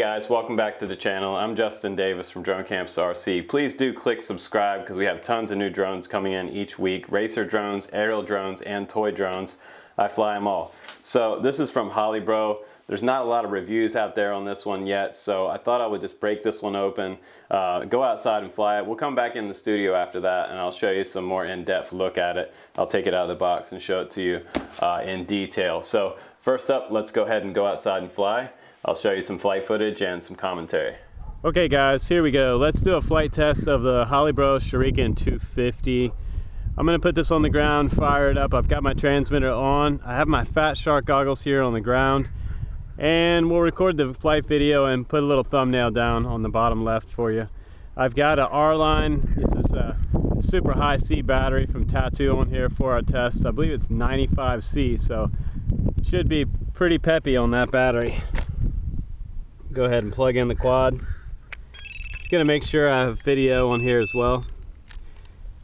guys, welcome back to the channel. I'm Justin Davis from Drone Camps RC. Please do click subscribe because we have tons of new drones coming in each week. Racer drones, aerial drones, and toy drones. I fly them all. So this is from Holybro. There's not a lot of reviews out there on this one yet, so I thought I would just break this one open, go outside and fly it. We'll come back in the studio after that and I'll show you some more in-depth look at it. I'll take it out of the box and show it to you in detail. So first up, let's go ahead and go outside and fly. I'll show you some flight footage and some commentary. Okay guys, here we go. Let's do a flight test of the Holybro Shuriken 250. I'm gonna put this on the ground, fire it up. I've got my transmitter on. I have my Fat Shark goggles here on the ground. And we'll record the flight video and put a little thumbnail down on the bottom left for you. I've got an R-line. This is a super high C battery from Tattoo on here for our test. I believe it's 95C, so should be pretty peppy on that battery. Go ahead and plug in the quad. Just gonna make sure I have video on here as well.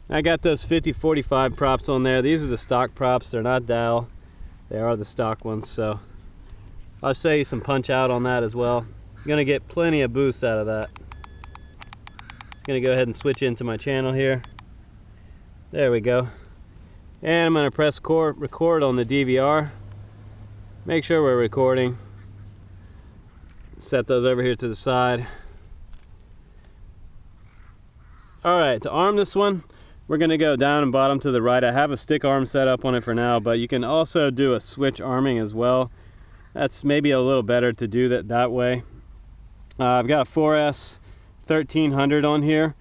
I got those 50-45 props on there. These are the stock props. They're not dowel. They are the stock ones, so I'll show you some punch out on that as well. I'm gonna get plenty of boost out of that. Just gonna go ahead and switch into my channel here. There we go. And I'm gonna press record on the DVR. Make sure we're recording. Set those over here to the side. All right, to arm this one, we're gonna go down and bottom to the right. I have a stick arm set up on it for now, but you can also do a switch arming as well. That's maybe a little better to do that way. I've got a 4S 1300 on here,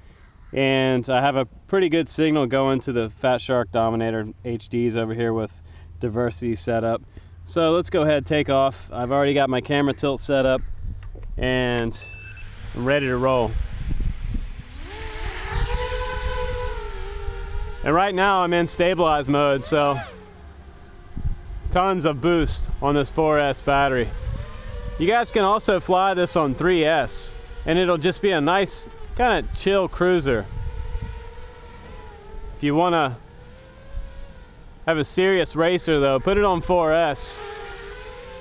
and I have a pretty good signal going to the Fat Shark Dominator HDs over here with diversity set up. So let's go ahead and take off. I've already got my camera tilt set up and I'm ready to roll. And right now I'm in stabilized mode, so tons of boost on this 4S battery. You guys can also fly this on 3S and it'll just be a nice kind of chill cruiser. If you want to have a serious racer though, put it on 4S.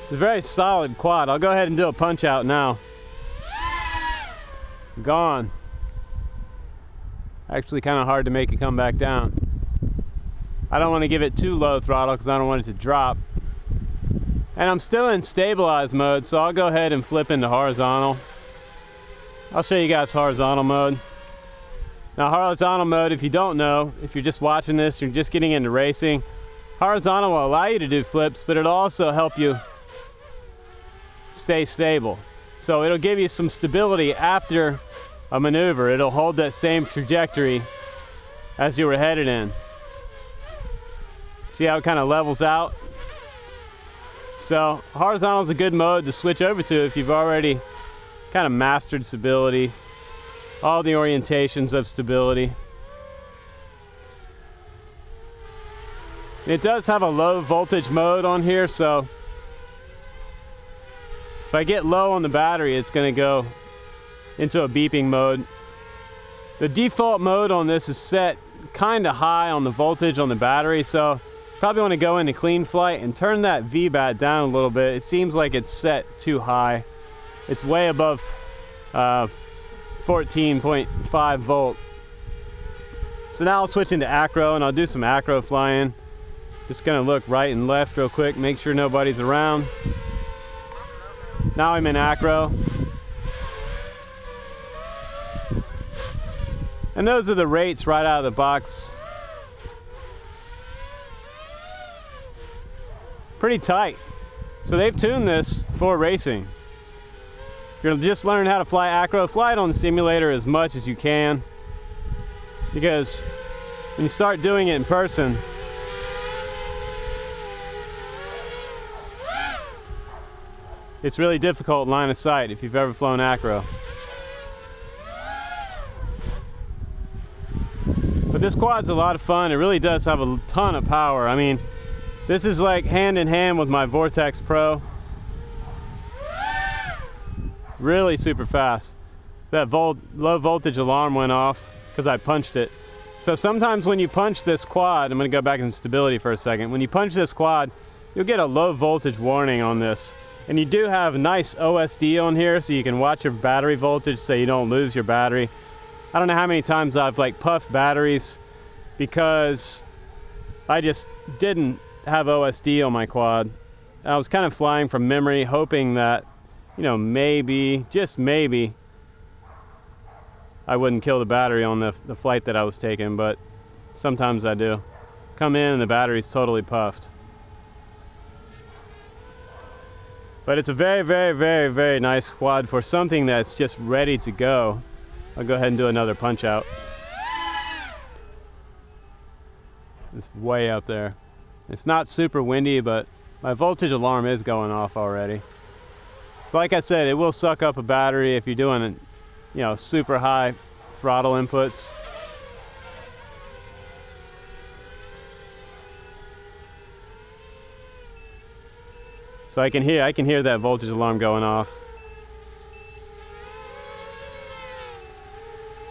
It's a very solid quad. I'll go ahead and do a punch out now. Gone. Actually kind of hard to make it come back down. I don't want to give it too low throttle because I don't want it to drop. And I'm still in stabilized mode, so I'll go ahead and flip into horizontal. I'll show you guys horizontal mode. Now horizontal mode, if you don't know, if you're just watching this, you're just getting into racing, horizontal will allow you to do flips, but it'll also help you stay stable. So it'll give you some stability after a maneuver. It'll hold that same trajectory as you were headed in. See how it kind of levels out? So horizontal is a good mode to switch over to if you've already kind of mastered stability, all the orientations of stability. It does have a low voltage mode on here, so if I get low on the battery, it's going to go into a beeping mode. The default mode on this is set kind of high on the voltage on the battery, so probably want to go into clean flight and turn that VBAT down a little bit. It seems like it's set too high. It's way above 14.5 volt. So now I'll switch into acro and I'll do some acro flying. Just gonna look right and left real quick, make sure nobody's around. Now I'm in acro. And those are the rates right out of the box. Pretty tight. So they've tuned this for racing. If you're just learning how to fly acro, fly it on the simulator as much as you can. Because when you start doing it in person, it's really difficult line of sight if you've ever flown acro. But this quad's a lot of fun. It really does have a ton of power. I mean, this is like hand in hand with my Vortex Pro. Really super fast. That low voltage alarm went off because I punched it. So sometimes when you punch this quad, I'm going to go back in stability for a second. When you punch this quad, you'll get a low voltage warning on this. And you do have nice OSD on here, so you can watch your battery voltage so you don't lose your battery. I don't know how many times I've like puffed batteries because I just didn't have OSD on my quad. I was kind of flying from memory, hoping that, you know, maybe, just maybe, I wouldn't kill the battery on the flight that I was taking, but sometimes I do. Come in and the battery's totally puffed. But it's a very, very, very, very nice quad for something that's just ready to go. I'll go ahead and do another punch out. It's way up there. It's not super windy, but my voltage alarm is going off already. So like I said, it will suck up a battery if you're doing, you know, super high throttle inputs. So I can hear that voltage alarm going off.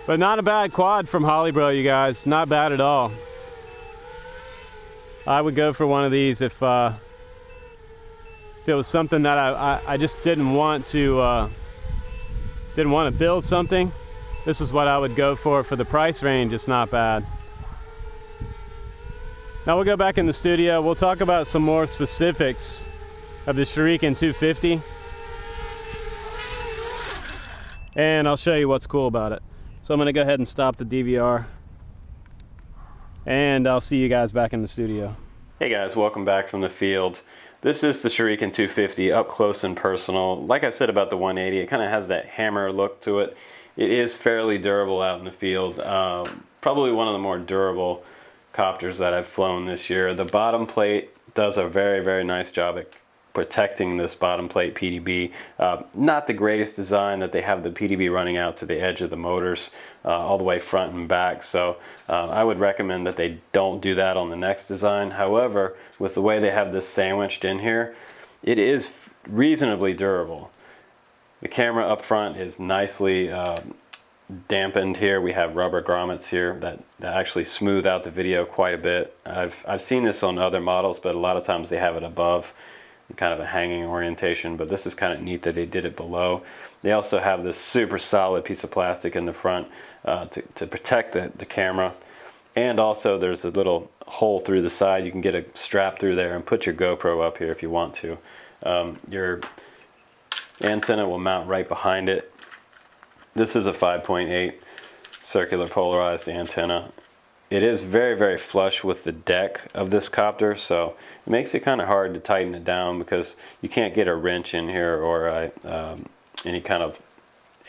But not a bad quad from Holybro, you guys. Not bad at all. I would go for one of these if it was something that I just didn't want to build something. This is what I would go for the price range. It's not bad. Now we'll go back in the studio. We'll talk about some more specifics of the Shuriken 250, and I'll show you what's cool about it. So I'm going to go ahead and stop the DVR, and I'll see you guys back in the studio. Hey guys, welcome back from the field. This is the Shuriken 250 up close and personal. Like I said about the 180, it kind of has that hammer look to it. It is fairly durable out in the field. Probably one of the more durable copters that I've flown this year. The bottom plate does a very, very nice job at protecting this bottom plate PDB. Not the greatest design that they have the PDB running out to the edge of the motors all the way front and back, so I would recommend that they don't do that on the next design. However, with the way they have this sandwiched in here, it is reasonably durable. The camera up front is nicely dampened here. We have rubber grommets here that actually smooth out the video quite a bit. I've seen this on other models, but a lot of times they have it above, kind of a hanging orientation, but this is kind of neat that they did it below. They also have this super solid piece of plastic in the front to protect the camera, and also there's a little hole through the side. You can get a strap through there and put your GoPro up here if you want to. Your antenna will mount right behind it. This is a 5.8 circular polarized antenna. It is very, very flush with the deck of this copter, so it makes it kind of hard to tighten it down because you can't get a wrench in here or any kind of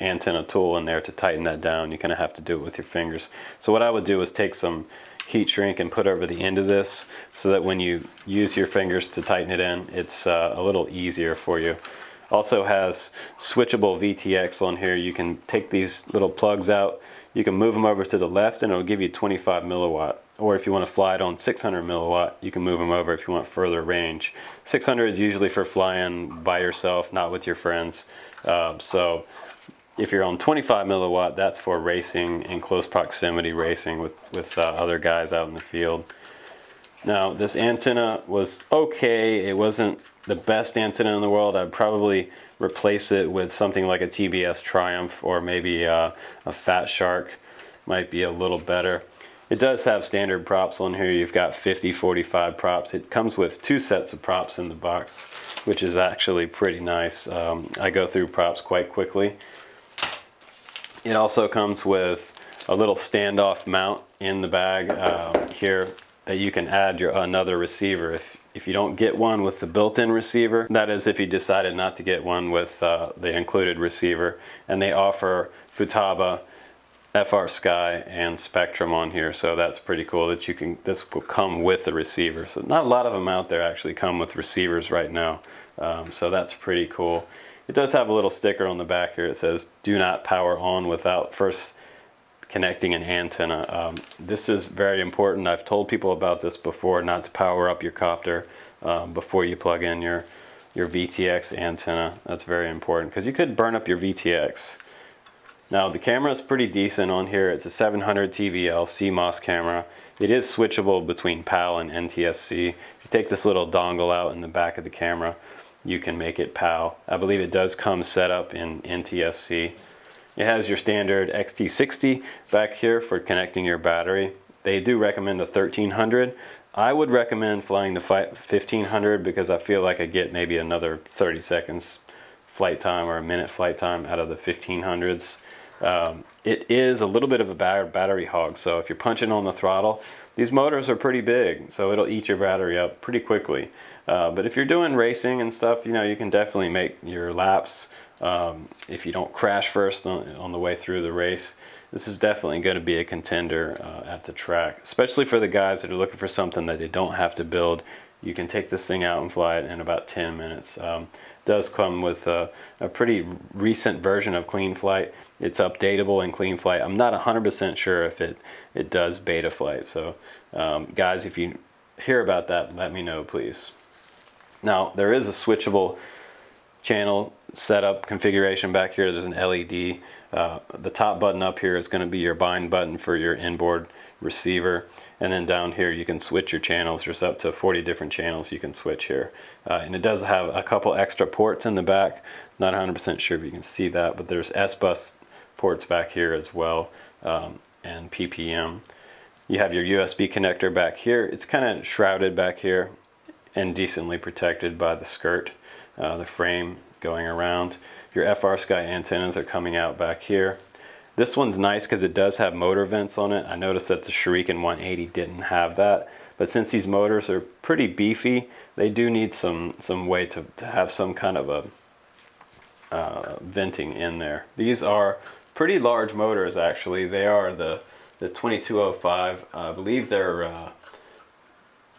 antenna tool in there to tighten that down. You kind of have to do it with your fingers. So what I would do is take some heat shrink and put over the end of this so that when you use your fingers to tighten it in, it's a little easier for you. Also has switchable VTX on here. You can take these little plugs out, you can move them over to the left and it'll give you 25 milliwatt. Or if you want to fly it on 600 milliwatt, you can move them over if you want further range. 600 is usually for flying by yourself, not with your friends. So if you're on 25 milliwatt, that's for racing in close proximity racing with other guys out in the field. Now this antenna was okay. It wasn't the best antenna in the world. I'd probably replace it with something like a TBS Triumph or maybe a Fat Shark. Might be a little better. It does have standard props on here. You've got 50, 45 props. It comes with 2 sets of props in the box, which is actually pretty nice. I go through props quite quickly. It also comes with a little standoff mount in the bag here that you can add another receiver if you don't get one with the built-in receiver. That is if you decided not to get one with the included receiver. And they offer Futuba, FrSky, and Spektrum on here, so that's pretty cool that this will come with the receiver. So not a lot of them out there actually come with receivers right now, so that's pretty cool. It does have a little sticker on the back here. It says do not power on without first connecting an antenna. This is very important. I've told people about this before, not to power up your copter before you plug in your VTX antenna. That's very important because you could burn up your VTX. Now the camera is pretty decent on here. It's a 700 TVL CMOS camera. It is switchable between PAL and NTSC. If you take this little dongle out in the back of the camera, you can make it PAL. I believe it does come set up in NTSC. It has your standard XT60 back here for connecting your battery. They do recommend a 1300. I would recommend flying the 1500 because I feel like I get maybe another 30 seconds flight time or a minute flight time out of the 1500s. It is a little bit of a battery hog, so if you're punching on the throttle, these motors are pretty big, so it'll eat your battery up pretty quickly. But if you're doing racing and stuff, you know, you can definitely make your laps. If you don't crash first on the way through the race, this is definitely going to be a contender at the track, especially for the guys that are looking for something that they don't have to build. You can take this thing out and fly it in about 10 minutes. Does come with a pretty recent version of Clean Flight. It's updatable in Clean Flight. I'm not 100% sure if it does beta flight. So guys, if you hear about that, let me know, please. Now, there is a switchable channel setup configuration back here. There's an LED. The top button up here is going to be your bind button for your inboard receiver, and then down here you can switch your channels. There's up to 40 different channels you can switch here, and it does have a couple extra ports in the back. Not 100% sure if you can see that, but there's S-Bus ports back here as well, and PPM. You have your USB connector back here. It's kind of shrouded back here and decently protected by the skirt, the frame going around. Your FrSky antennas are coming out back here. This one's nice because it does have motor vents on it. I noticed that the Shuriken 180 didn't have that, but since these motors are pretty beefy, they do need some way to have some kind of a venting in there. These are pretty large motors actually. They are the 2205. I believe they're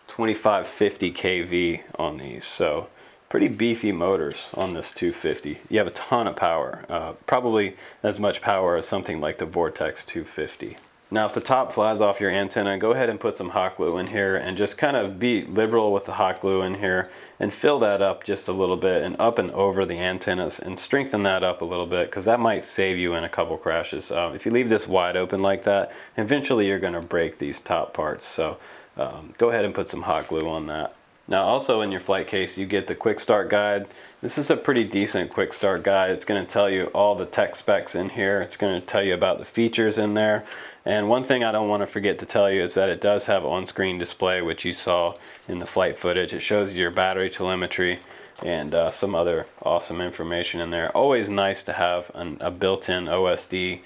2550 kV on these, so pretty beefy motors on this 250. You have a ton of power, probably as much power as something like the Vortex 250. Now, if the top flies off your antenna, go ahead and put some hot glue in here and just kind of be liberal with the hot glue in here and fill that up just a little bit and up and over the antennas and strengthen that up a little bit, because that might save you in a couple crashes. If you leave this wide open like that, eventually you're going to break these top parts. So go ahead and put some hot glue on that. Now, also in your flight case, you get the quick start guide. This is a pretty decent quick start guide. It's going to tell you all the tech specs in here. It's going to tell you about the features in there. And one thing I don't want to forget to tell you is that it does have on-screen display, which you saw in the flight footage. It shows you your battery telemetry and some other awesome information in there. Always nice to have a built-in OSD,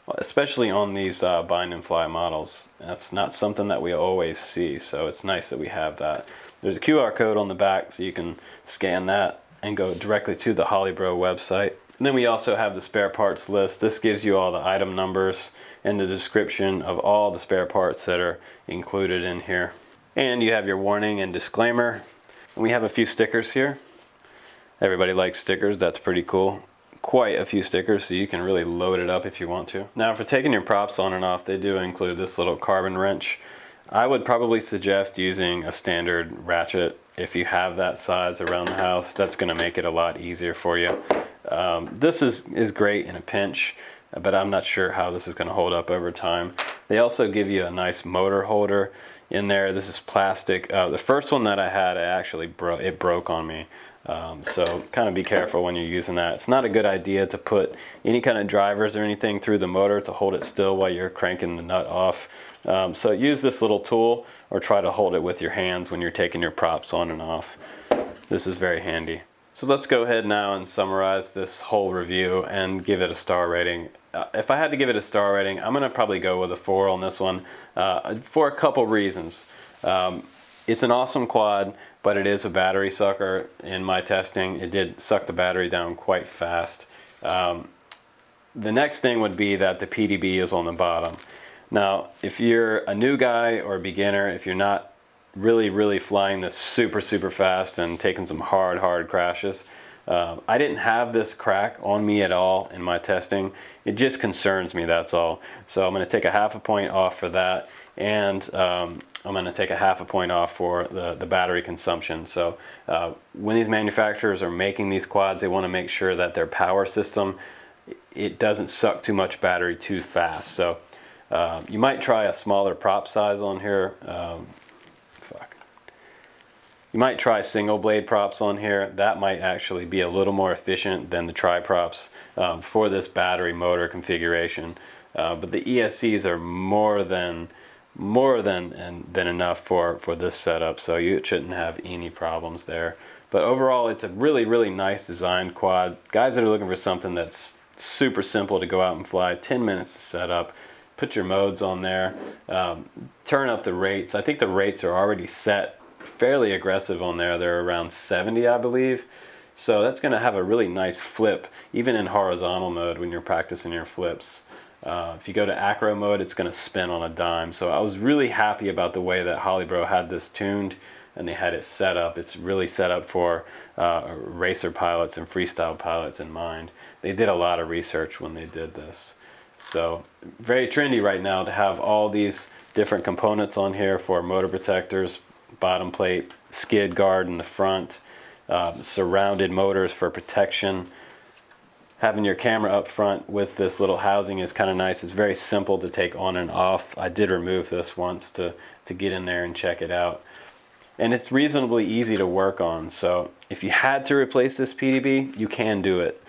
especially on these bind and fly models. That's not something that we always see, so it's nice that we have that. There's a QR code on the back, so you can scan that and go directly to the Holybro website. And then we also have the spare parts list. This gives you all the item numbers and the description of all the spare parts that are included in here. And you have your warning and disclaimer. And we have a few stickers here. Everybody likes stickers, that's pretty cool. Quite a few stickers, so you can really load it up if you want to. Now, for taking your props on and off, they do include this little carbon wrench. I would probably suggest using a standard ratchet if you have that size around the house. That's going to make it a lot easier for you. This is great in a pinch, but I'm not sure how this is going to hold up over time. They also give you a nice motor holder in there. This is plastic. The first one that I had, it broke on me. So kind of be careful when you're using that. It's not a good idea to put any kind of drivers or anything through the motor to hold it still while you're cranking the nut off. So use this little tool or try to hold it with your hands when you're taking your props on and off. This is very handy. So let's go ahead now and summarize this whole review and give it a star rating. If I had to give it a star rating, I'm going to probably go with a 4 on this one for a couple reasons. It's an awesome quad, but it is a battery sucker. In my testing, it did suck the battery down quite fast. The next thing would be that the PDB is on the bottom. Now, if you're a new guy or a beginner, if you're not really flying this super fast and taking some hard crashes, I didn't have this crack on me at all in my testing. It just concerns me, that's all. So I'm going to take a ½ point off for that, and I'm going to take a ½ point off for the battery consumption. So when these manufacturers are making these quads, they want to make sure that their power system, it doesn't suck too much battery too fast. So you might try a smaller prop size on here. You might try single blade props on here. That might actually be a little more efficient than the tri-props for this battery motor configuration. But the ESCs are more than enough for this setup, so you shouldn't have any problems there. But overall, it's a really nice designed quad. Guys that are looking for something that's super simple to go out and fly, 10 minutes to set up, put your modes on there, turn up the rates. I think the rates are already set fairly aggressive on there. They're around 70, I believe. So that's going to have a really nice flip, even in horizontal mode when you're practicing your flips. If you go to acro mode, it's going to spin on a dime. So I was really happy about the way that Holybro had this tuned and they had it set up. It's really set up for racer pilots and freestyle pilots in mind. They did a lot of research when they did this. So very trendy right now to have all these different components on here for motor protectors, bottom plate, skid guard in the front, surrounded motors for protection. Having your camera up front with this little housing is kind of nice. It's very simple to take on and off. I did remove this once to get in there and check it out. And it's reasonably easy to work on. So if you had to replace this PDB, you can do it.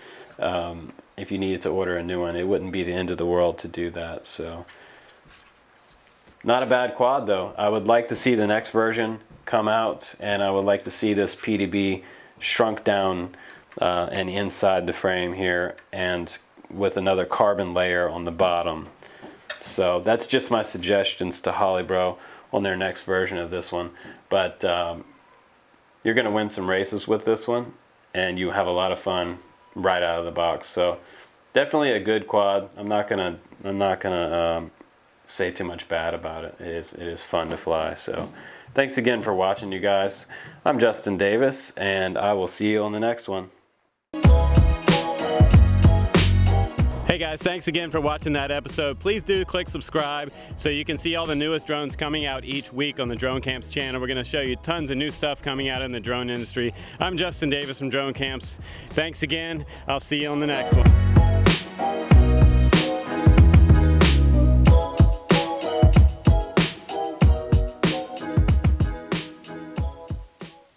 If you needed to order a new one, it wouldn't be the end of the world to do that. So not a bad quad though. I would like to see the next version come out, and I would like to see this PDB shrunk down and inside the frame here, and with another carbon layer on the bottom. So that's just my suggestions to Holybro on their next version of this one. But you're going to win some races with this one, and you have a lot of fun right out of the box. So definitely a good quad. I'm not gonna say too much bad about it. It is fun to fly. So thanks again for watching, you guys. I'm Justin Davis, and I will see you on the next one. Hey guys, thanks again for watching that episode. Please do click subscribe so you can see all the newest drones coming out each week on the Drone Camps channel. We're going to show you tons of new stuff coming out in the drone industry. I'm Justin Davis from Drone Camps. Thanks again. I'll see you on the next one.